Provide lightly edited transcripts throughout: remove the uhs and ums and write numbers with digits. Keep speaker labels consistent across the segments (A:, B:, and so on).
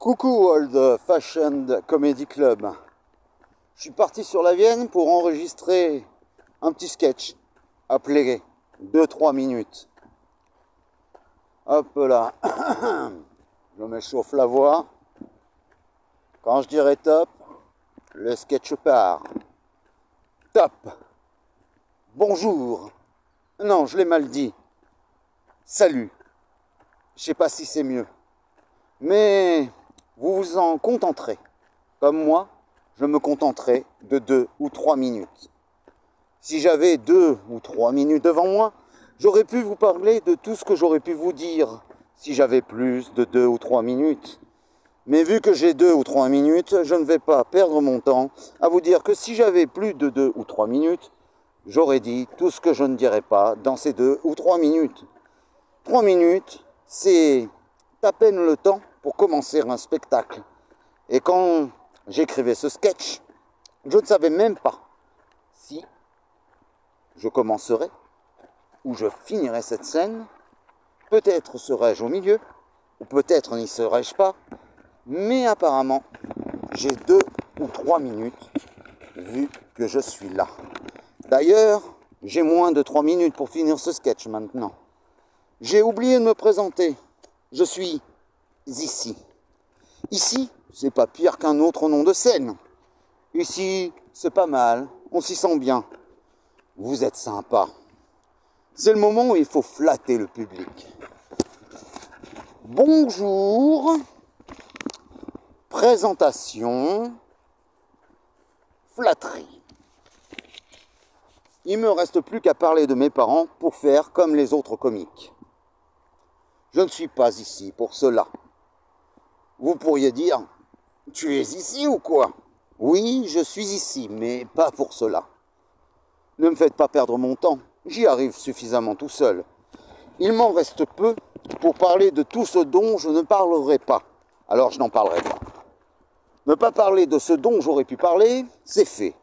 A: Coucou Old Fashioned Comedy Club. Je suis parti sur la Vienne pour enregistrer un petit sketch appelé 2-3 minutes. Hop là, je m'échauffe la voix. Quand je dirai top, le sketch part. Top. Bonjour. Non, je l'ai mal dit. Salut. Je sais pas si c'est mieux. Mais vous vous en contenterez. Comme moi, je me contenterai de 2 ou 3 minutes. Si j'avais 2 ou 3 minutes devant moi, j'aurais pu vous parler de tout ce que j'aurais pu vous dire si j'avais plus de 2 ou 3 minutes. Mais vu que j'ai 2 ou 3 minutes, je ne vais pas perdre mon temps à vous dire que si j'avais plus de 2 ou 3 minutes, j'aurais dit tout ce que je ne dirais pas dans ces 2 ou 3 minutes. 3 minutes, c'est à peine le temps pour commencer un spectacle. Et quand j'écrivais ce sketch, je ne savais même pas si je commencerais ou je finirais cette scène. Peut-être serais-je au milieu, ou peut-être n'y serais-je pas. Mais apparemment, j'ai 2 ou 3 minutes vu que je suis là. D'ailleurs, j'ai moins de 3 minutes pour finir ce sketch maintenant. J'ai oublié de me présenter. Je suis ici. Ici, c'est pas pire qu'un autre nom de scène. Ici, c'est pas mal, on s'y sent bien. Vous êtes sympa. C'est le moment où il faut flatter le public. Bonjour. Présentation. Flatterie. Il me reste plus qu'à parler de mes parents pour faire comme les autres comiques. Je ne suis pas ici pour cela. Vous pourriez dire, tu es ici ou quoi? Oui, je suis ici, mais pas pour cela. Ne me faites pas perdre mon temps, j'y arrive suffisamment tout seul. Il m'en reste peu pour parler de tout ce dont je ne parlerai pas. Alors je n'en parlerai pas. Ne pas parler de ce dont j'aurais pu parler, c'est fait.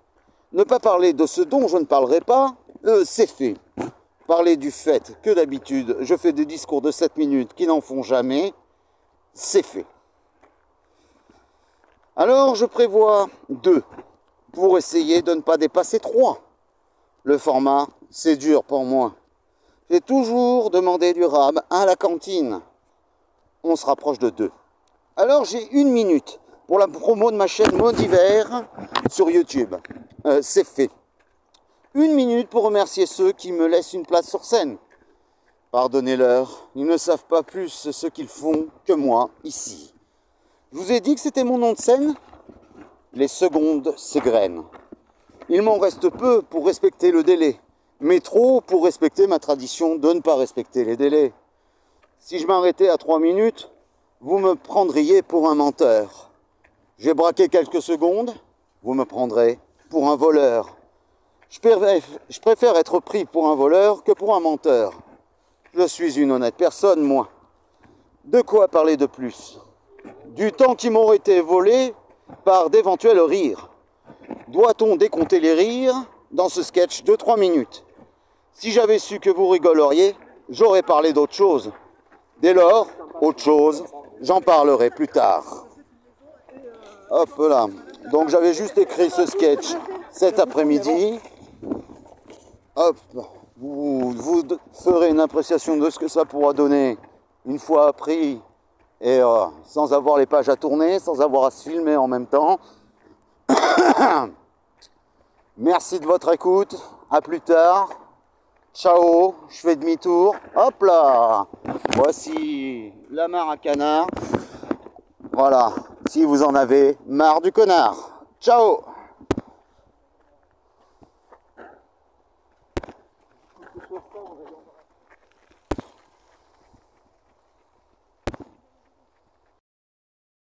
A: Ne pas parler de ce dont je ne parlerai pas, c'est fait. Parler du fait que d'habitude je fais des discours de 7 minutes qui n'en font jamais, c'est fait. Alors je prévois 2 pour essayer de ne pas dépasser 3. Le format, c'est dur pour moi. J'ai toujours demandé du rab à la cantine. On se rapproche de 2. Alors j'ai 1 minute pour la promo de ma chaîne Mot d'hiver sur YouTube. C'est fait. 1 minute pour remercier ceux qui me laissent une place sur scène. Pardonnez-leur, ils ne savent pas plus ce qu'ils font que moi ici. Je vous ai dit que c'était mon nom de scène. Les secondes s'égrènent. Il m'en reste peu pour respecter le délai, mais trop pour respecter ma tradition de ne pas respecter les délais. Si je m'arrêtais à 3 minutes, vous me prendriez pour un menteur. J'ai braqué quelques secondes, vous me prendrez pour un voleur. Je préfère être pris pour un voleur que pour un menteur. Je suis une honnête personne, moi. De quoi parler de plus? Du temps qui m'aurait été volé par d'éventuels rires. Doit-on décompter les rires dans ce sketch de 3 minutes? Si j'avais su que vous rigoleriez, j'aurais parlé d'autre chose. Dès lors, autre chose, j'en parlerai plus tard. Hop là. Donc j'avais juste écrit ce sketch cet après-midi. Hop. Vous ferez une appréciation de ce que ça pourra donner une fois appris et sans avoir les pages à tourner, sans avoir à se filmer en même temps. Merci de votre écoute. À plus tard. Ciao. Je fais demi-tour. Hop là. Voici la mare à canard. Voilà. Si vous en avez marre du connard. Ciao.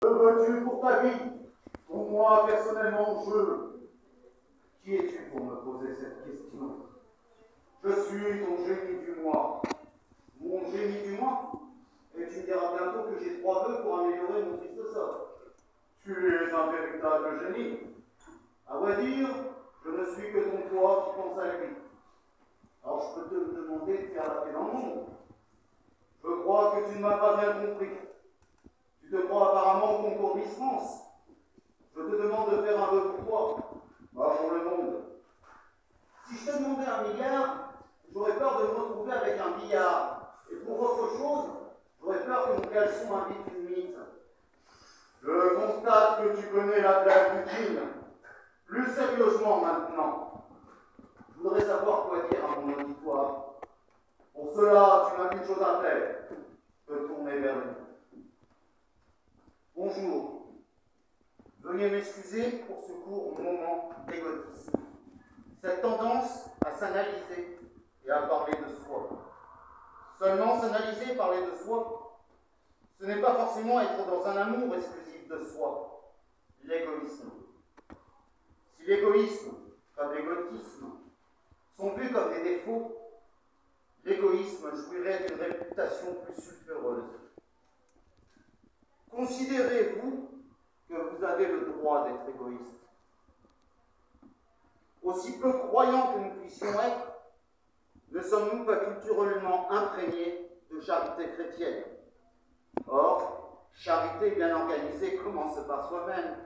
A: Que veux-tu pour ta vie? Pour moi, personnellement, Qui es-tu pour me poser cette question? Je suis ton génie du mois. Mon génie du mois? Et tu me diras bientôt que j'ai 3 vœux pour améliorer mon triste sort. Tu es un véritable génie. À vrai dire, je ne suis que ton poids qui pense à lui. Alors je peux te demander de faire la paix dans le monde. Je crois que tu ne m'as pas bien compris. Tu te crois apparemment au concours Miss France. Je te demande de faire un vœu pour toi, pas pour le monde. Si je te demandais 1 milliard, j'aurais peur de me retrouver avec un billard. Et pour autre chose, j'aurais peur que mon caleçon invite une mythe. Je constate que tu connais la blague du jean. Plus sérieusement maintenant, je voudrais savoir quoi dire à mon auditoire. Pour cela, tu m'as une chose à faire, te tourner vers lui. Bonjour. Veuillez m'excuser pour ce court moment d'égotisme. Cette tendance à s'analyser et à parler de soi. Seulement s'analyser et parler de soi, ce n'est pas forcément être dans un amour exclusif de soi, l'égoïsme. Si l'égoïsme, comme l'égotisme, sont vus comme des défauts, l'égoïsme jouirait d'une réputation plus sulfureuse. Considérez-vous que vous avez le droit d'être égoïste. Aussi peu croyants que nous puissions être, ne sommes-nous pas culturellement imprégnés de charité chrétienne? Or, charité bien organisée commence par soi-même.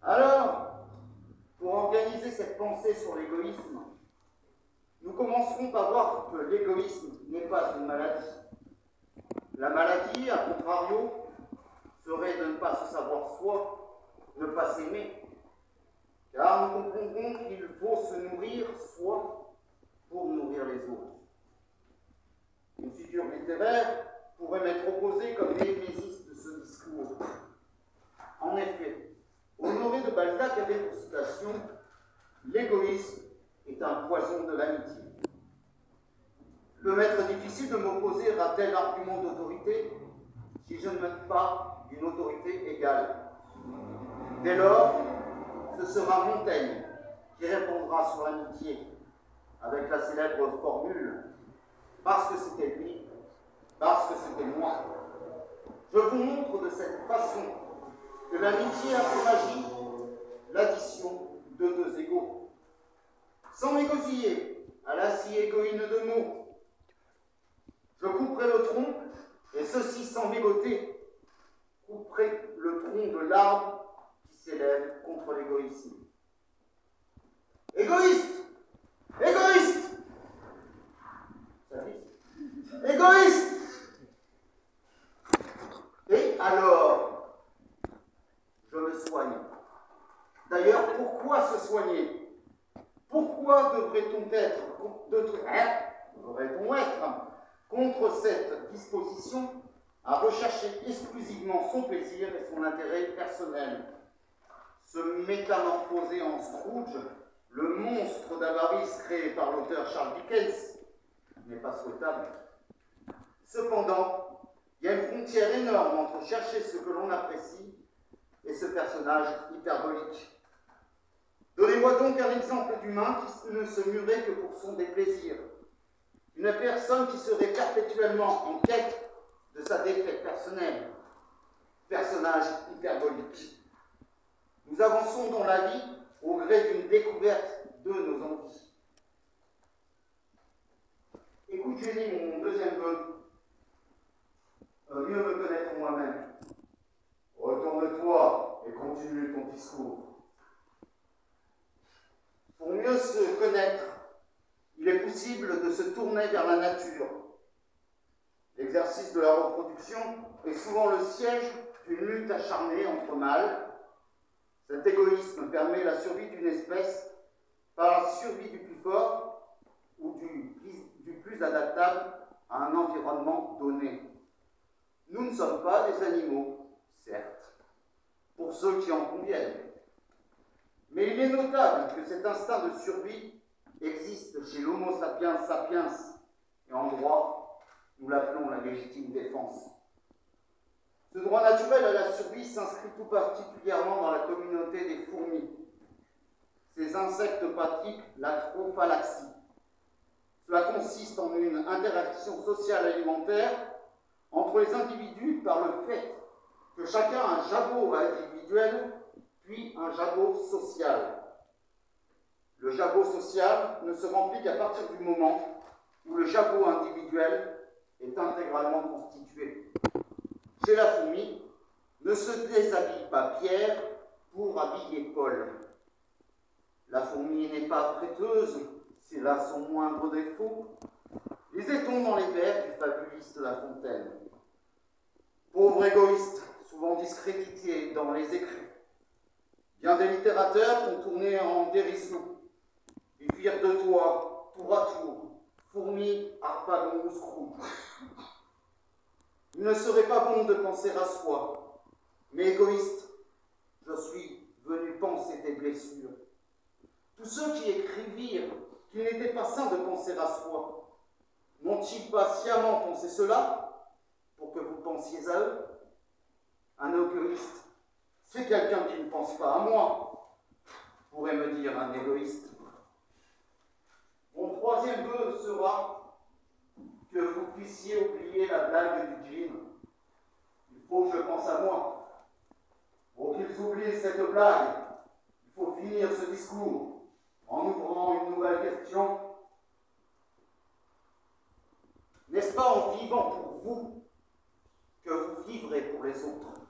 A: Alors, pour organiser cette pensée sur l'égoïsme, nous commencerons par voir que l'égoïsme n'est pas une maladie. La maladie, à contrario, serait de ne pas se savoir soi, ne pas s'aimer, car nous comprendrons qu'il faut se nourrir soi pour nourrir les autres. Une figure littéraire pourrait m'être opposée comme némésis de ce discours. En effet, Honoré de Balzac avait pour citation « L'égoïsme est un poison de l'amitié ». Il peut m'être difficile de m'opposer à tel argument d'autorité si je ne mène pas d'une autorité égale. Dès lors, ce sera Montaigne qui répondra sur l'amitié avec la célèbre formule « parce que c'était lui, parce que c'était moi ». Je vous montre de cette façon que l'amitié a pour magie l'addition de deux égaux. Sans négocier à la si égoïne de mots, je couperai le tronc, et ceci sans mégoter, couperai le tronc de l'arbre qui s'élève contre l'égoïsme. Égoïste! Égoïste! Égoïste! Et alors, je me soigne. D'ailleurs, pourquoi se soigner? Pourquoi devrait-on être contre cette disposition à rechercher exclusivement son plaisir et son intérêt personnel? Se métamorphoser en Scrooge, le monstre d'avarice créé par l'auteur Charles Dickens, n'est pas souhaitable. Cependant, il y a une frontière énorme entre chercher ce que l'on apprécie et ce personnage hyperbolique. Donnez-moi donc un exemple d'humain qui ne se muerait que pour son déplaisir. Une personne qui serait perpétuellement en quête de sa défaite personnelle. Personnage hyperbolique. Nous avançons dans la vie au gré d'une découverte de nos envies. Écoute, Julie, mon deuxième vœu. Mieux me connaître moi-même. Retourne-toi et continue ton discours. Pour mieux se connaître, il est possible de se tourner vers la nature. L'exercice de la reproduction est souvent le siège d'une lutte acharnée entre mâles. Cet égoïsme permet la survie d'une espèce par la survie du plus fort ou du plus adaptable à un environnement donné. Nous ne sommes pas des animaux, certes, pour ceux qui en conviennent. Mais il est notable que cet instinct de survie existe chez l'Homo sapiens sapiens, et en droit, nous l'appelons la légitime défense. Ce droit naturel à la survie s'inscrit tout particulièrement dans la communauté des fourmis. Ces insectes pratiquent la trophallaxie. Cela consiste en une interaction sociale alimentaire entre les individus par le fait que chacun a un jabot individuel puis un jabot social. Le jabot social ne se remplit qu'à partir du moment où le jabot individuel est intégralement constitué. Chez la fourmi, Ne se déshabille pas Pierre pour habiller Paul. La fourmi n'est pas prêteuse, c'est là son moindre défaut. Lisait-on dans les vers du fabuliste La Fontaine. Pauvre égoïste, souvent discrédité dans les écrits. Bien des littérateurs t'ont tourné en dérision. Ils firent de toi, tour à tour, fourmi, harpagon ou scrou. Il ne serait pas bon de penser à soi, mais égoïste, je suis venu penser tes blessures. Tous ceux qui écrivirent qu'il n'était pas sain de penser à soi, n'ont-ils pas sciemment pensé cela pour que vous pensiez à eux? Un égoïste, c'est quelqu'un qui ne pense pas à moi, pourrait me dire un égoïste. Mon troisième vœu sera que vous puissiez oublier la blague du djinn. Il faut que je pense à moi. Pour qu'ils oublient cette blague, il faut finir ce discours en ouvrant une nouvelle question. N'est-ce pas en vivant pour vous que vous vivrez pour les autres?